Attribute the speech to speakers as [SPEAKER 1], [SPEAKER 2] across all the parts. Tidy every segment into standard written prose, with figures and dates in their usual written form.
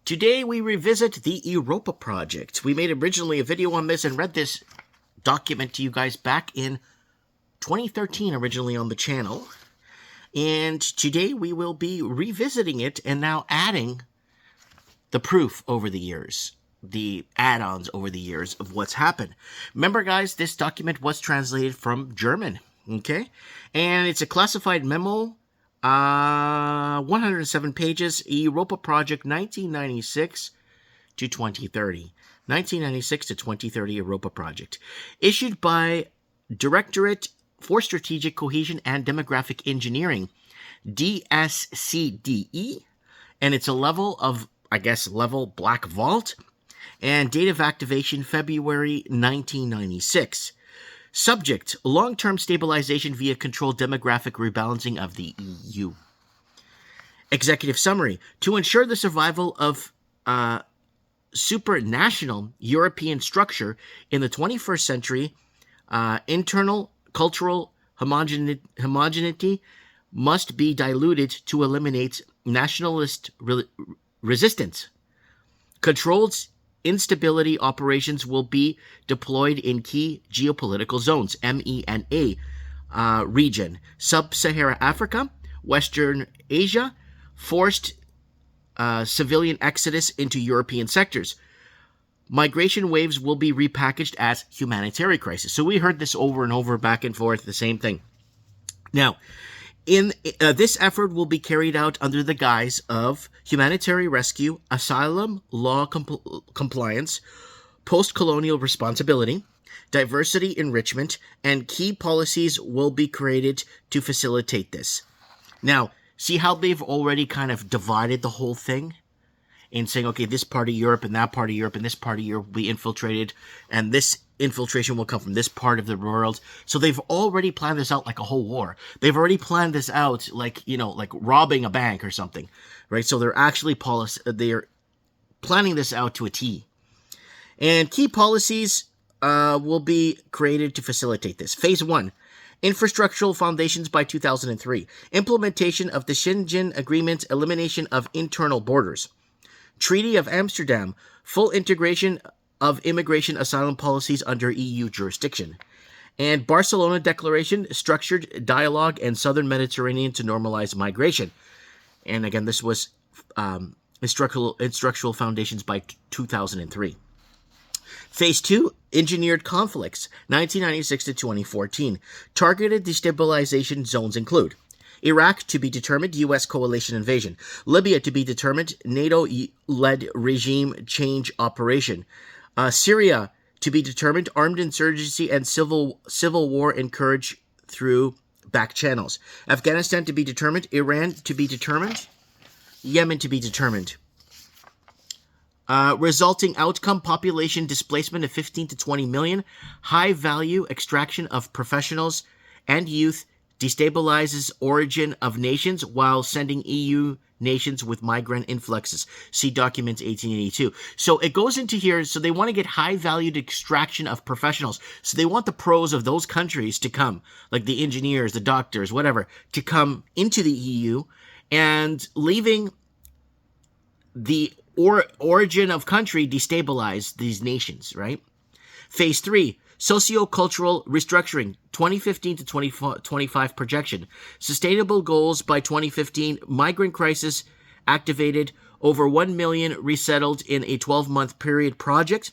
[SPEAKER 1] Today we revisit the Europa Project. We made originally a video on this and read this document to you guys back in 2013 originally on the channel. And today we will be revisiting it and now adding the proof over the years, the add-ons over the years of what's happened. Remember, guys, this document was translated from German, okay? And it's a classified memo, 107 pages, Europa Project 1996 to 2030. 1996 to 2030 Europa Project. Issued by Directorate for Strategic Cohesion and Demographic Engineering, DSCDE, and it's a level of, level Black Vault, and date of activation February 1996. Subject, long-term stabilization via controlled demographic rebalancing of the EU. Executive summary, to ensure the survival of supranational European structure in the 21st century, internal cultural homogeneity must be diluted to eliminate nationalist resistance. Controlled instability operations will be deployed in key geopolitical zones, MENA region, Sub-Saharan Africa, Western Asia, forced civilian exodus into European sectors. Migration waves will be repackaged as humanitarian crisis. So we heard this over and over, back and forth, the same thing. Now, in this effort will be carried out under the guise of humanitarian rescue, asylum, law compliance, post-colonial responsibility, diversity enrichment, and key policies will be created to facilitate this. Now, see how they've already kind of divided the whole thing? In saying, okay, this part of Europe and that part of Europe and this part of Europe will be infiltrated, and this infiltration will come from this part of the world. So they've already planned this out like a whole war. They've already planned this out like, like robbing a bank or something, right? So they're actually they're planning this out to a T. And key policies will be created to facilitate this. Phase 1. Infrastructural foundations by 2003. Implementation of the Schengen Agreement, elimination of internal borders. Treaty of Amsterdam, full integration of immigration asylum policies under EU jurisdiction. And Barcelona Declaration, structured dialogue and Southern Mediterranean to normalize migration. And again, this was instructional foundations by 2003. Phase 2, engineered conflicts, 1996 to 2014. Targeted destabilization zones include Iraq to be determined, U.S. coalition invasion. Libya to be determined, NATO-led regime change operation. Syria to be determined, armed insurgency and civil war encouraged through back channels. Afghanistan to be determined, Iran to be determined, Yemen to be determined. Resulting outcome, population displacement of 15 to 20 million, high value extraction of professionals and youth, destabilizes origin of nations while sending EU nations with migrant influxes. See documents 1882. So it goes into here. So they want to get high valued extraction of professionals. So they want the pros of those countries to come, like the engineers, the doctors, whatever, to come into the EU, and leaving the origin of country destabilize these nations, right? Phase 3. Socio-cultural restructuring, 2015 to 2025 projection. Sustainable goals by 2015, migrant crisis activated, over 1 million resettled in a 12-month period project.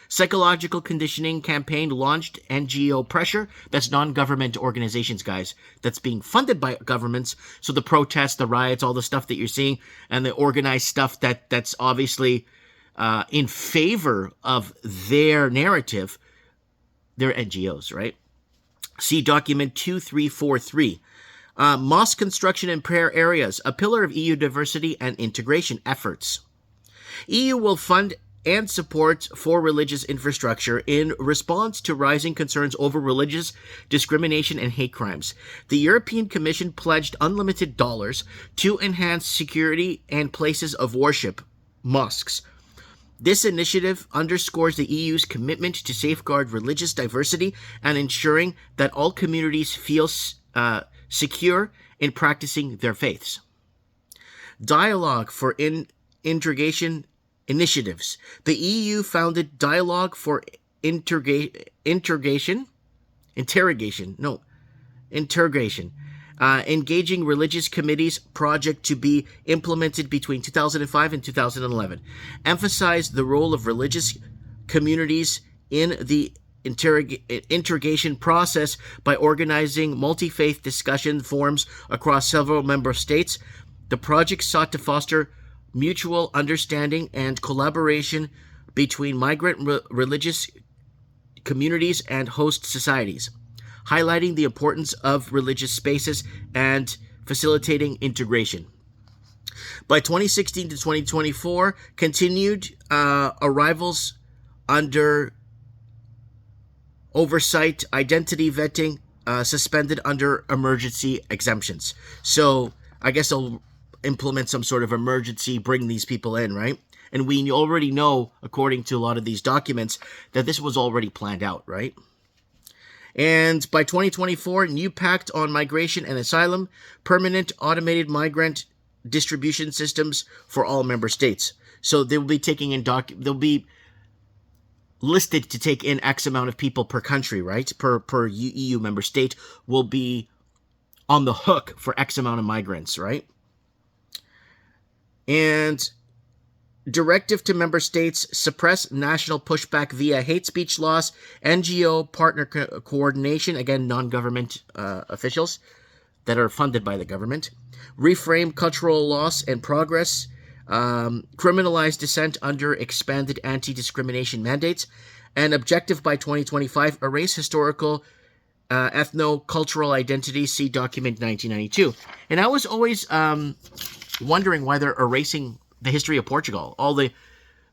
[SPEAKER 1] Psychological conditioning campaign launched, NGO pressure. That's non-government organizations, guys. That's being funded by governments. So the protests, the riots, all the stuff that you're seeing, and the organized stuff that's obviously in favor of their narrative, they're NGOs, right? See document 2343. Mosque construction in prayer areas, a pillar of EU diversity and integration efforts. EU will fund and support for religious infrastructure in response to rising concerns over religious discrimination and hate crimes. The European Commission pledged unlimited dollars to enhance security and places of worship, mosques. This initiative underscores the EU's commitment to safeguard religious diversity and ensuring that all communities feel secure in practicing their faiths. Dialogue for integration initiatives. The EU founded Dialogue for Integration, engaging religious committees project to be implemented between 2005 and 2011, emphasized the role of religious communities in the integration process by organizing multi-faith discussion forums across several member states. The project sought to foster mutual understanding and collaboration between migrant religious communities and host societies, highlighting the importance of religious spaces and facilitating integration. By 2016 to 2024, continued arrivals under oversight, identity vetting, suspended under emergency exemptions. So I guess they'll implement some sort of emergency, bring these people in, right? And we already know, according to a lot of these documents, that this was already planned out, right? And by 2024, new pact on migration and asylum, permanent automated migrant distribution systems for all member states. So they will be taking in they'll be listed to take in X amount of people per country, right? Per EU member state will be on the hook for X amount of migrants, right? And directive to member states suppress national pushback via hate speech laws, NGO partner coordination, again, non-government officials that are funded by the government, reframe cultural loss and progress, criminalize dissent under expanded anti-discrimination mandates, and objective by 2025, erase historical ethno-cultural identity, see document 1992. And I was always wondering why they're erasing the history of Portugal.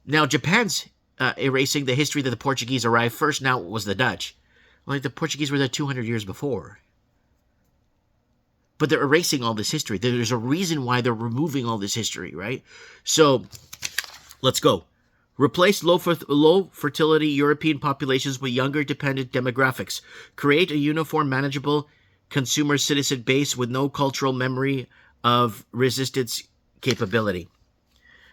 [SPEAKER 1] Now Japan's erasing the history that the Portuguese arrived first. Now it was the Dutch. Like the Portuguese were there 200 years before. But they're erasing all this history. There's a reason why they're removing all this history, right? So let's go. Replace low fertility European populations with younger dependent demographics. Create a uniform, manageable consumer citizen base with no cultural memory of resistance capability.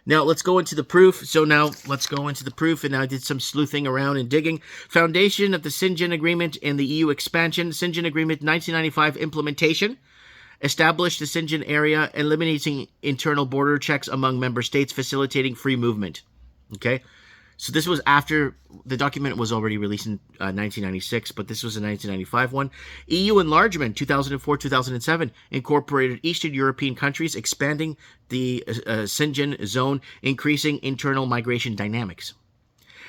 [SPEAKER 1] Now, let's go into the proof. So now, let's go into the proof, and I did some sleuthing around and digging. Foundation of the Schengen Agreement and the EU expansion. Schengen Agreement 1995 implementation. Established the Schengen area, eliminating internal border checks among member states, facilitating free movement. Okay? So this was after the document was already released in 1996, but this was a 1995 one. EU enlargement, 2004-2007, incorporated Eastern European countries, expanding the Schengen zone, increasing internal migration dynamics.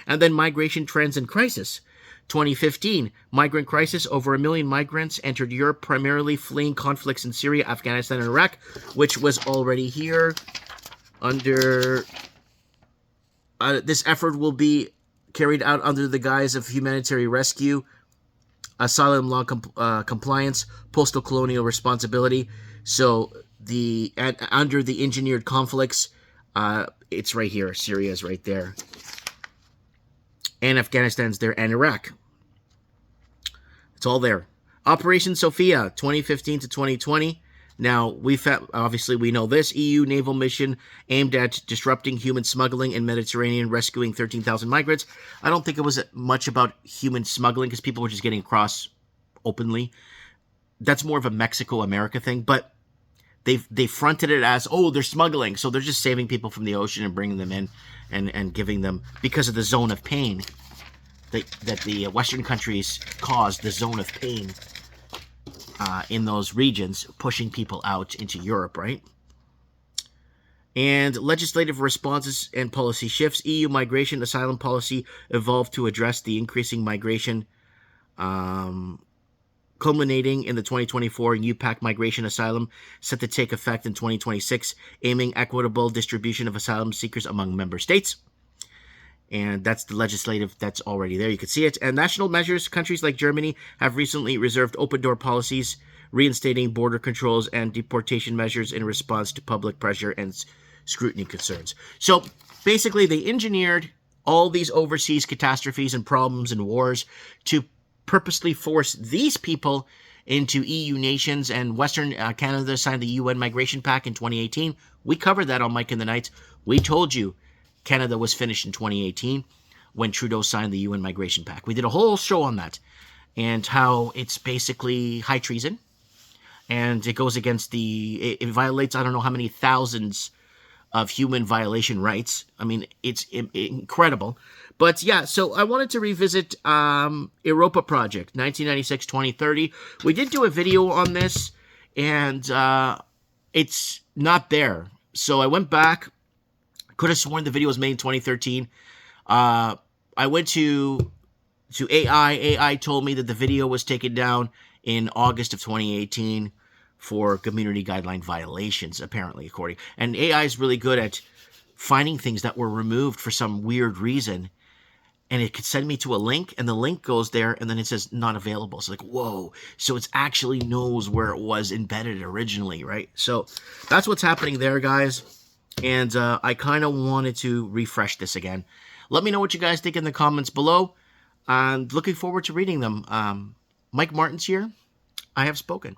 [SPEAKER 1] And then migration trends and crisis. 2015, migrant crisis. Over 1 million migrants entered Europe, primarily fleeing conflicts in Syria, Afghanistan, and Iraq, which was already here under... this effort will be carried out under the guise of humanitarian rescue, asylum law compliance, postal colonial responsibility. So under the engineered conflicts, it's right here. Syria's right there, and Afghanistan's there, and Iraq. It's all there. Operation Sophia, 2015 to 2020. Now, obviously we know this. EU naval mission aimed at disrupting human smuggling in Mediterranean, rescuing 13,000 migrants. I don't think it was much about human smuggling because people were just getting across openly. That's more of a Mexico-America thing, but they fronted it as, oh, they're smuggling, so they're just saving people from the ocean and bringing them in and giving them, because of the zone of pain that the Western countries caused, the zone of pain in those regions, pushing people out into Europe, right? And legislative responses and policy shifts. EU migration asylum policy evolved to address the increasing migration, culminating in the 2024 new Pact migration asylum set to take effect in 2026, aiming equitable distribution of asylum seekers among member states. And that's the legislative that's already there. You can see it. And national measures. Countries like Germany have recently reserved open-door policies, reinstating border controls and deportation measures in response to public pressure and scrutiny concerns. So basically, they engineered all these overseas catastrophes and problems and wars to purposely force these people into EU nations. And Western Canada signed the UN Migration Pact in 2018. We covered that on Mike in the Night. We told you Canada was finished in 2018 when Trudeau signed the UN Migration Pact. We did a whole show on that and how it's basically high treason, and it goes against it violates I don't know how many thousands of human violation rights. I mean, it's incredible. But yeah, so I wanted to revisit Europa Project, 1996-2030. We did do a video on this, and it's not there. So I went back. Could have sworn the video was made in 2013. I went to AI. AI told me that the video was taken down in August of 2018 for community guideline violations, apparently, according. And AI is really good at finding things that were removed for some weird reason. And it could send me to a link, and the link goes there, and then it says not available. So like, whoa. So it actually knows where it was embedded originally, right? So that's what's happening there, guys. And I kind of wanted to refresh this again. Let me know what you guys think in the comments below. And looking forward to reading them. Mike Martin's here. I have spoken.